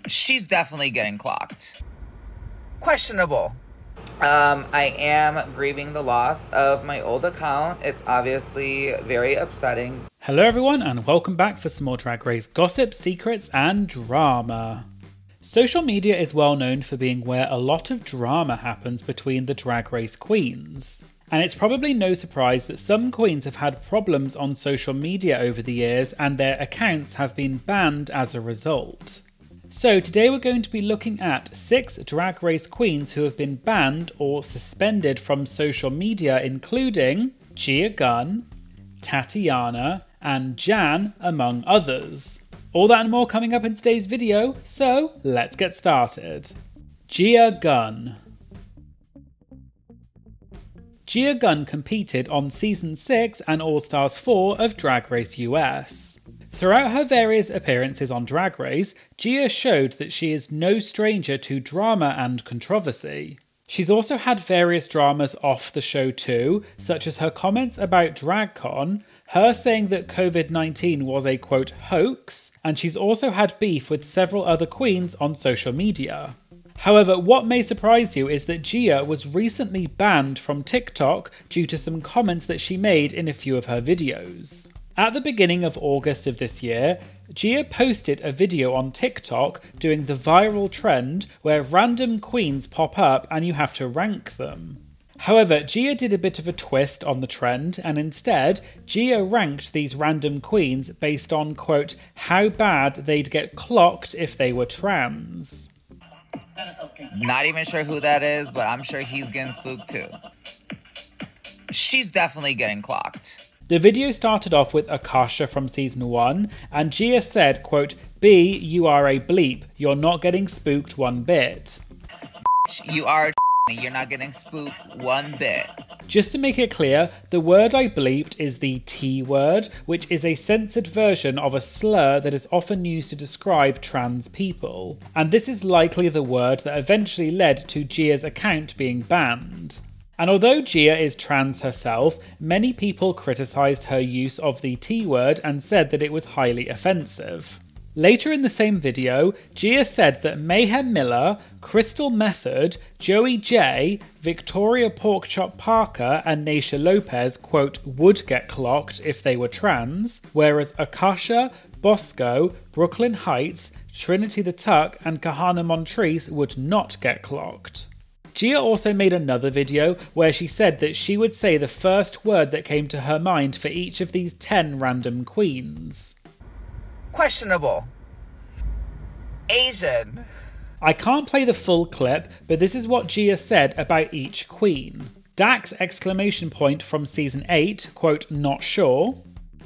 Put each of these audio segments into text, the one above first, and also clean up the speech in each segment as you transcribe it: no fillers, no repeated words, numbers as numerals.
She's definitely getting clocked. Questionable. I am grieving the loss of my old account. It's obviously very upsetting. Hello everyone and welcome back for some more Drag Race gossip, secrets and drama. Social media is well known for being where a lot of drama happens between the Drag Race queens. And it's probably no surprise that some queens have had problems on social media over the years and their accounts have been banned as a result. So today we're going to be looking at 6 Drag Race queens who have been banned or suspended from social media, including Gia Gunn, Tatianna and Jan, among others. All that and more coming up in today's video, so let's get started. Gia Gunn. Gia Gunn competed on Season 6 and All Stars 4 of Drag Race US. Throughout her various appearances on Drag Race, Gia showed that she is no stranger to drama and controversy. She's also had various dramas off the show too, such as her comments about DragCon, her saying that COVID-19 was a quote hoax, and she's also had beef with several other queens on social media. However, what may surprise you is that Gia was recently banned from TikTok due to some comments that she made in a few of her videos. At the beginning of August of this year, Gia posted a video on TikTok doing the viral trend where random queens pop up and you have to rank them. However, Gia did a bit of a twist on the trend and instead, Gia ranked these random queens based on, quote, how bad they'd get clocked if they were trans. Not even sure who that is, but I'm sure he's getting spooked too. She's definitely getting clocked. The video started off with Akasha from Season 1, and Gia said, quote, B, you are a bleep, you're not getting spooked one bit. You are you're not getting spooked one bit. Just to make it clear, the word I bleeped is the T word, which is a censored version of a slur that is often used to describe trans people. And this is likely the word that eventually led to Gia's account being banned. And although Gia is trans herself, many people criticised her use of the T word and said that it was highly offensive. Later in the same video, Gia said that Mayhem Miller, Crystal Method, Joey J, Victoria Porkchop Parker and Naysha Lopez, quote, would get clocked if they were trans, whereas Akasha, Bosco, Brooklyn Heights, Trinity the Tuck and Kahana Montrese would not get clocked. Gia also made another video where she said that she would say the first word that came to her mind for each of these 10 random queens. Questionable. Asian. I can't play the full clip, but this is what Gia said about each queen. Dax exclamation point from Season 8, quote, not sure.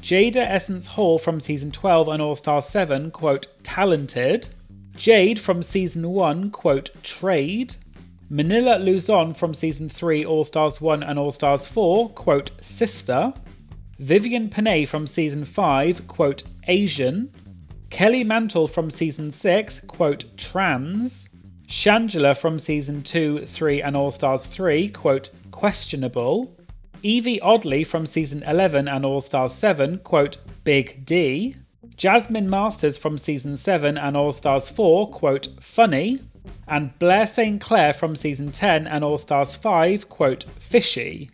Jada Essence Hall from Season 12 and All Stars 7, quote, talented. Jade from Season 1, quote, trade. Manila Luzon from Season 3, All Stars 1 and All Stars 4, quote, sister. Vivian Panay from Season 5, quote, Asian. Kelly Mantle from Season 6, quote, trans. Shangela from Season 2, 3 and All Stars 3, quote, questionable. Evie Oddly from Season 11 and All Stars 7, quote, big D. Jasmine Masters from Season 7 and All Stars 4, quote, funny. And Blair St. Clair from Season 10 and All Stars 5, quote, fishy.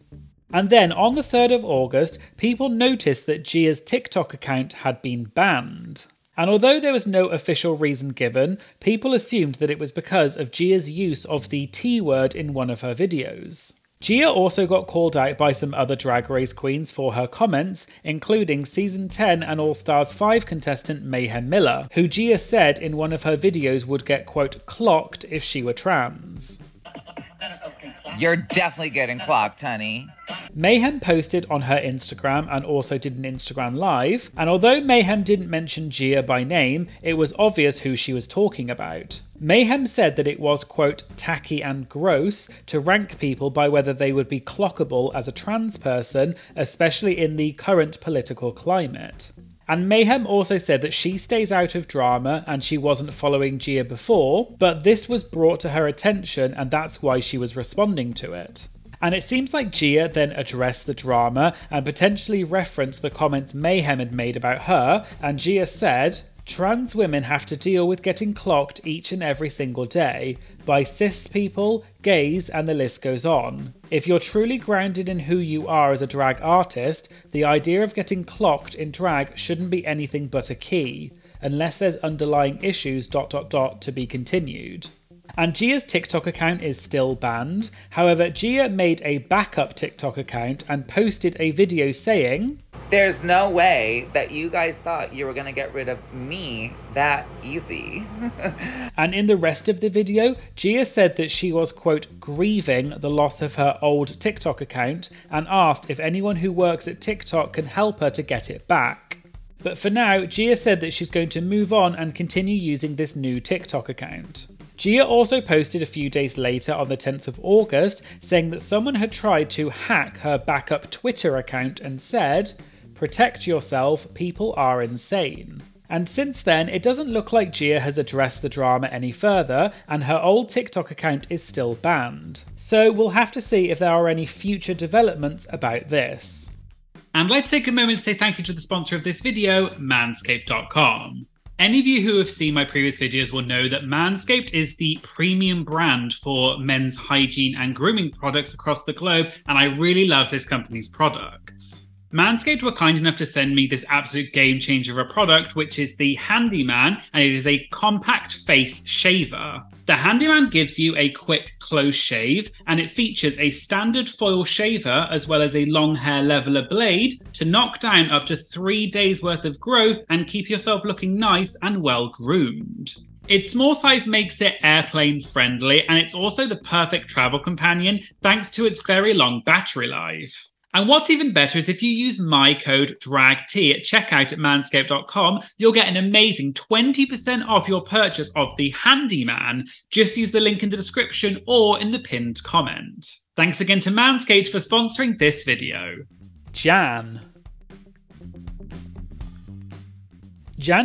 And then on the 3rd of August, people noticed that Gia's TikTok account had been banned. And although there was no official reason given, people assumed that it was because of Gia's use of the T word in one of her videos. Gia also got called out by some other Drag Race queens for her comments, including Season 10 and All Stars 5 contestant Mayhem Miller, who Gia said in one of her videos would get, quote, clocked if she were trans. You're definitely getting clocked, honey. Mayhem posted on her Instagram and also did an Instagram live, and although Mayhem didn't mention Gia by name, it was obvious who she was talking about. Mayhem said that it was, quote, tacky and gross to rank people by whether they would be clockable as a trans person, especially in the current political climate. And Mayhem also said that she stays out of drama and she wasn't following Gia before, but this was brought to her attention and that's why she was responding to it. And it seems like Gia then addressed the drama and potentially referenced the comments Mayhem had made about her, and Gia said, Trans women have to deal with getting clocked each and every single day by cis people, gays, and the list goes on. If you're truly grounded in who you are as a drag artist, the idea of getting clocked in drag shouldn't be anything but a key, unless there's underlying issues ... to be continued. And Gia's TikTok account is still banned. However, Gia made a backup TikTok account and posted a video saying, "There's no way that you guys thought you were going to get rid of me that easy." And in the rest of the video, Gia said that she was, quote, grieving the loss of her old TikTok account and asked if anyone who works at TikTok can help her to get it back. But for now, Gia said that she's going to move on and continue using this new TikTok account. Gia also posted a few days later on the 10th of August saying that someone had tried to hack her backup Twitter account and said, "Protect yourself, people are insane." And since then, it doesn't look like Gia has addressed the drama any further, and her old TikTok account is still banned. So we'll have to see if there are any future developments about this. And I'd like to take a moment to say thank you to the sponsor of this video, Manscaped.com. Any of you who have seen my previous videos will know that Manscaped is the premium brand for men's hygiene and grooming products across the globe, and I really love this company's products. Manscaped were kind enough to send me this absolute game changer of a product, which is the Handyman, and it is a compact face shaver. The Handyman gives you a quick close shave, and it features a standard foil shaver as well as a long hair leveler blade to knock down up to 3 days worth of growth and keep yourself looking nice and well groomed. Its small size makes it airplane friendly, and it's also the perfect travel companion thanks to its very long battery life. And what's even better is if you use my code DRAGT at checkout at manscaped.com, you'll get an amazing 20% off your purchase of the Handyman. Just use the link in the description or in the pinned comment. Thanks again to Manscaped for sponsoring this video. Jan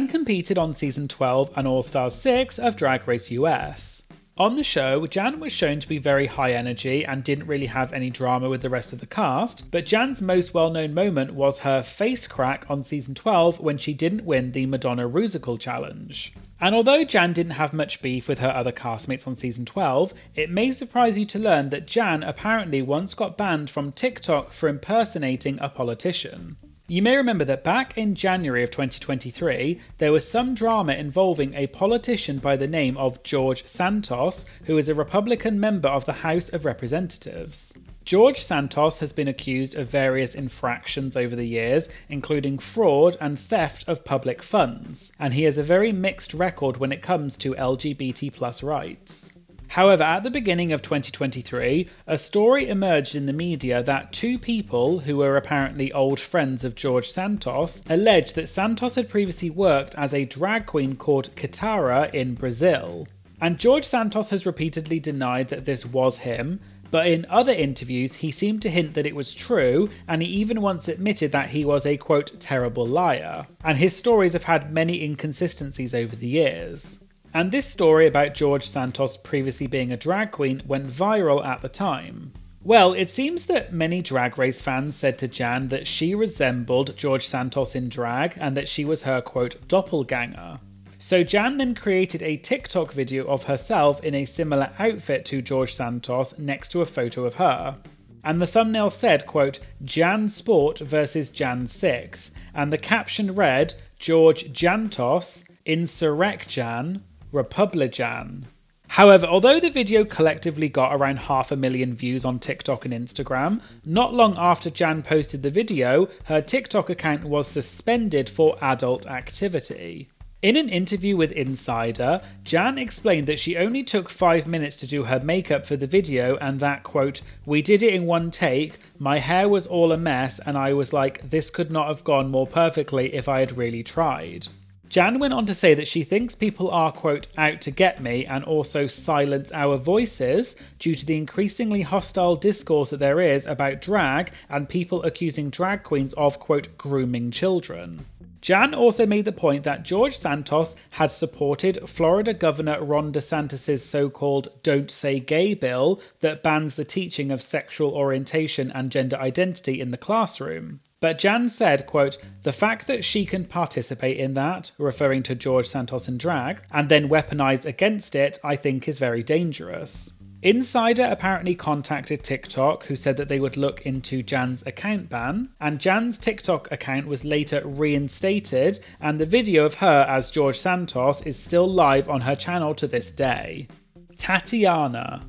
competed on Season 12 and All-Stars 6 of Drag Race US. On the show, Jan was shown to be very high energy and didn't really have any drama with the rest of the cast, but Jan's most well-known moment was her face crack on Season 12 when she didn't win the Madonna Rusical Challenge. And although Jan didn't have much beef with her other castmates on Season 12, it may surprise you to learn that Jan apparently once got banned from TikTok for impersonating a politician. You may remember that back in January of 2023, there was some drama involving a politician by the name of George Santos, who is a Republican member of the House of Representatives. George Santos has been accused of various infractions over the years, including fraud and theft of public funds, and he has a very mixed record when it comes to LGBT+ rights. However, at the beginning of 2023, a story emerged in the media that two people, who were apparently old friends of George Santos, alleged that Santos had previously worked as a drag queen called Kitara in Brazil. And George Santos has repeatedly denied that this was him, but in other interviews he seemed to hint that it was true, and he even once admitted that he was a, quote, terrible liar. And his stories have had many inconsistencies over the years. And this story about George Santos previously being a drag queen went viral at the time. Well, it seems that many Drag Race fans said to Jan that she resembled George Santos in drag and that she was her, quote, doppelganger. So Jan then created a TikTok video of herself in a similar outfit to George Santos next to a photo of her. And the thumbnail said, quote, Jan Sport versus Jan 6th, and the caption read, George Jantos, Insurrect Jan, Republican. However, although the video collectively got around 500,000 views on TikTok and Instagram, not long after Jan posted the video, her TikTok account was suspended for adult activity. In an interview with Insider, Jan explained that she only took 5 minutes to do her makeup for the video and that, quote, we did it in one take, my hair was all a mess and I was like, this could not have gone more perfectly if I had really tried. Jan went on to say that she thinks people are, quote, out to get me and also silence our voices due to the increasingly hostile discourse that there is about drag and people accusing drag queens of, quote, grooming children. Jan also made the point that George Santos had supported Florida Governor Ron DeSantis' so-called Don't Say Gay bill that bans the teaching of sexual orientation and gender identity in the classroom. But Jan said, quote, "The fact that she can participate in that," referring to George Santos in drag, "and then weaponize against it, I think is very dangerous." Insider apparently contacted TikTok, who said that they would look into Jan's account ban, and Jan's TikTok account was later reinstated, and the video of her as George Santos is still live on her channel to this day. Tatianna.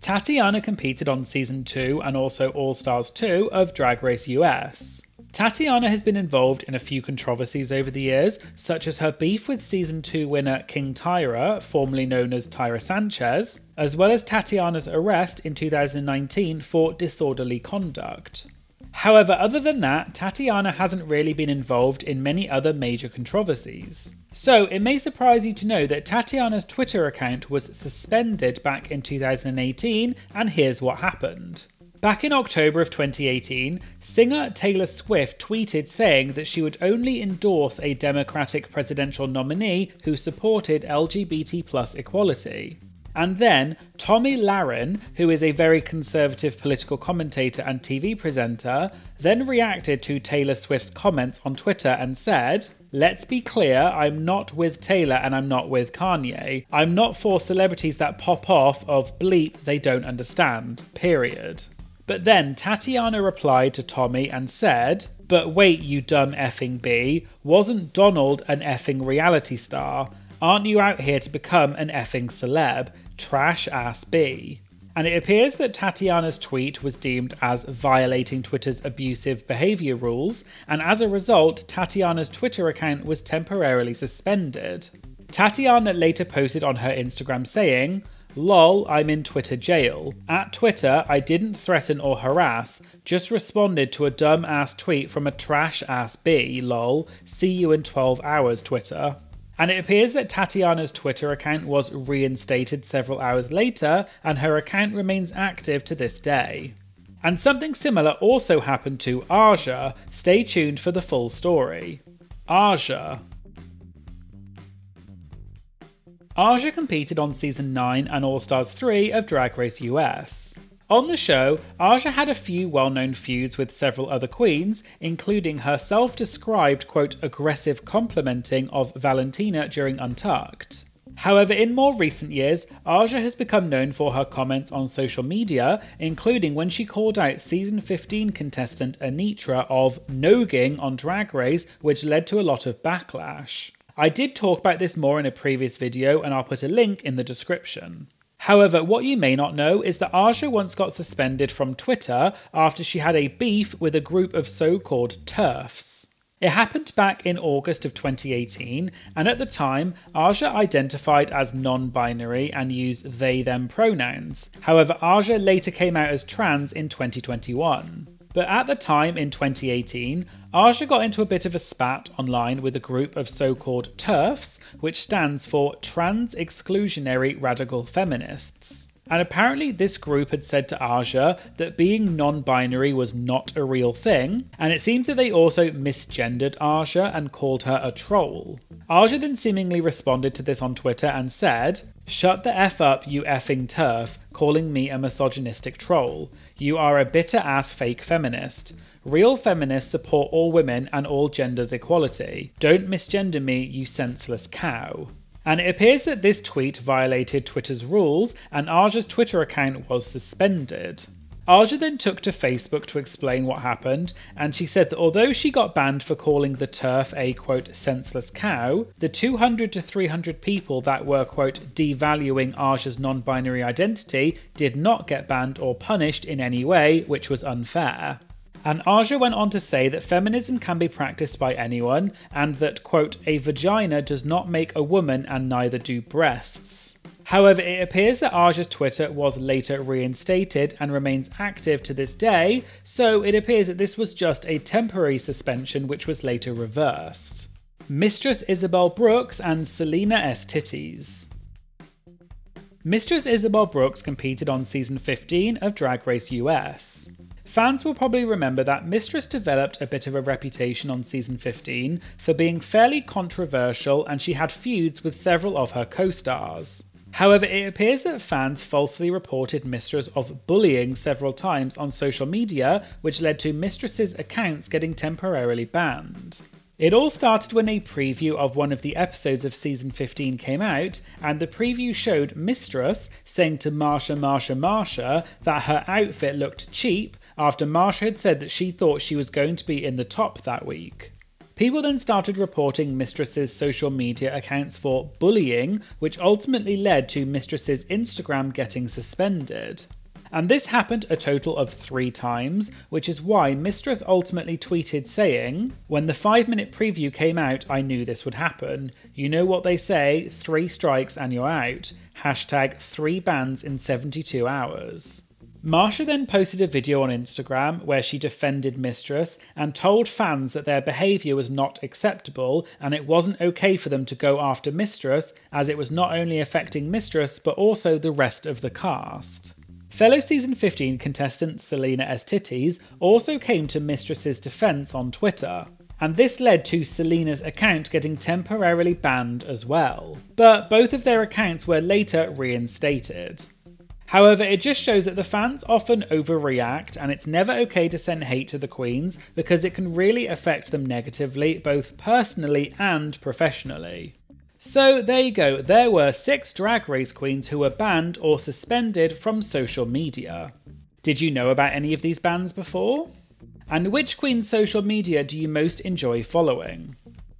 Tatianna competed on Season 2 and also All Stars 2 of Drag Race US. Tatianna has been involved in a few controversies over the years, such as her beef with Season 2 winner King Tyra, formerly known as Tyra Sanchez, as well as Tatianna's arrest in 2019 for disorderly conduct. However, other than that, Tatianna hasn't really been involved in many other major controversies. So it may surprise you to know that Tatianna's Twitter account was suspended back in 2018, and here's what happened. Back in October of 2018, singer Taylor Swift tweeted saying that she would only endorse a Democratic presidential nominee who supported LGBT+ equality. And then Tommy Lahren, who is a very conservative political commentator and TV presenter, then reacted to Taylor Swift's comments on Twitter and said, "Let's be clear, I'm not with Taylor and I'm not with Kanye. I'm not for celebrities that pop off of bleep they don't understand, period." But then Tatianna replied to Tommy and said, "But wait, you dumb effing B, wasn't Donald an effing reality star? Aren't you out here to become an effing celeb? Trash ass B." And it appears that Tatianna's tweet was deemed as violating Twitter's abusive behaviour rules, and as a result, Tatianna's Twitter account was temporarily suspended. Tatianna later posted on her Instagram saying, "Lol, I'm in Twitter jail. At Twitter, I didn't threaten or harass, just responded to a dumb ass tweet from a trash ass B, lol. See you in 12 hours, Twitter." And it appears that Tatianna's Twitter account was reinstated several hours later, and her account remains active to this day. And something similar also happened to Aja. Stay tuned for the full story. Aja competed on Season 9 and All Stars 3 of Drag Race US. On the show, Aja had a few well-known feuds with several other queens, including her self-described, quote, aggressive complimenting of Valentina during Untucked. However, in more recent years, Aja has become known for her comments on social media, including when she called out Season 15 contestant Anitra of nogging on Drag Race, which led to a lot of backlash. I did talk about this more in a previous video, and I'll put a link in the description. However, what you may not know is that Aja once got suspended from Twitter after she had a beef with a group of so-called TERFs. It happened back in August of 2018, and at the time, Aja identified as non-binary and used they-them pronouns. However, Aja later came out as trans in 2021. But at the time in 2018, Aja got into a bit of a spat online with a group of so-called TERFs, which stands for Trans Exclusionary Radical Feminists. And apparently this group had said to Aja that being non-binary was not a real thing, and it seems that they also misgendered Aja and called her a troll. Aja then seemingly responded to this on Twitter and said, "Shut the F up, you effing TERF, calling me a misogynistic troll. You are a bitter-ass fake feminist. Real feminists support all women and all genders equality. Don't misgender me, you senseless cow." And it appears that this tweet violated Twitter's rules, and Aja's Twitter account was suspended. Aja then took to Facebook to explain what happened, and she said that although she got banned for calling the TERF a, quote, senseless cow, the 200 to 300 people that were, quote, devaluing Aja's non-binary identity did not get banned or punished in any way, which was unfair. And Aja went on to say that feminism can be practiced by anyone, and that, quote, a vagina does not make a woman and neither do breasts. However, it appears that Aja's Twitter was later reinstated and remains active to this day, so it appears that this was just a temporary suspension which was later reversed. Mistress Isabelle Brooks and Salina EsTitties. Mistress Isabelle Brooks competed on Season 15 of Drag Race US. Fans will probably remember that Mistress developed a bit of a reputation on Season 15 for being fairly controversial, and she had feuds with several of her co-stars. However, it appears that fans falsely reported Mistress of bullying several times on social media, which led to Mistress's accounts getting temporarily banned. It all started when a preview of one of the episodes of season 15 came out, and the preview showed Mistress saying to Marsha that her outfit looked cheap after Marsha had said that she thought she was going to be in the top that week. People then started reporting Mistress's social media accounts for bullying, which ultimately led to Mistress's Instagram getting suspended. And this happened a total of 3 times, which is why Mistress ultimately tweeted saying, "When the 5-minute preview came out, I knew this would happen. You know what they say, 3 strikes and you're out. Hashtag 3 bans in 72 hours. Marsha then posted a video on Instagram where she defended Mistress and told fans that their behaviour was not acceptable and it wasn't okay for them to go after Mistress, as it was not only affecting Mistress but also the rest of the cast. Fellow season 15 contestant Salina EsTitties also came to Mistress's defence on Twitter, and this led to Salina's account getting temporarily banned as well, but both of their accounts were later reinstated. However, it just shows that the fans often overreact, and it's never okay to send hate to the queens because it can really affect them negatively, both personally and professionally. So there you go, there were 6 Drag Race queens who were banned or suspended from social media. Did you know about any of these bans before? And which queen's social media do you most enjoy following?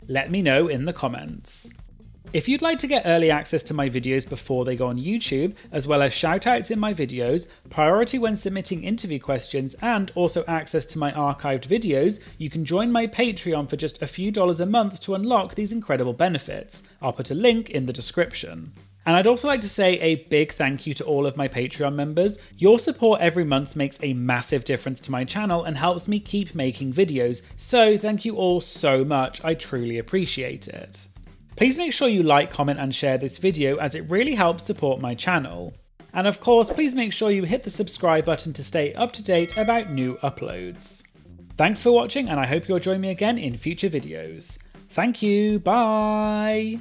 Let me know in the comments. If you'd like to get early access to my videos before they go on YouTube, as well as shoutouts in my videos, priority when submitting interview questions, and also access to my archived videos, you can join my Patreon for just a few dollars a month to unlock these incredible benefits. I'll put a link in the description. And I'd also like to say a big thank you to all of my Patreon members. Your support every month makes a massive difference to my channel and helps me keep making videos, so thank you all so much, I truly appreciate it. Please make sure you like, comment and share this video as it really helps support my channel. And of course, please make sure you hit the subscribe button to stay up to date about new uploads. Thanks for watching and I hope you'll join me again in future videos. Thank you, bye!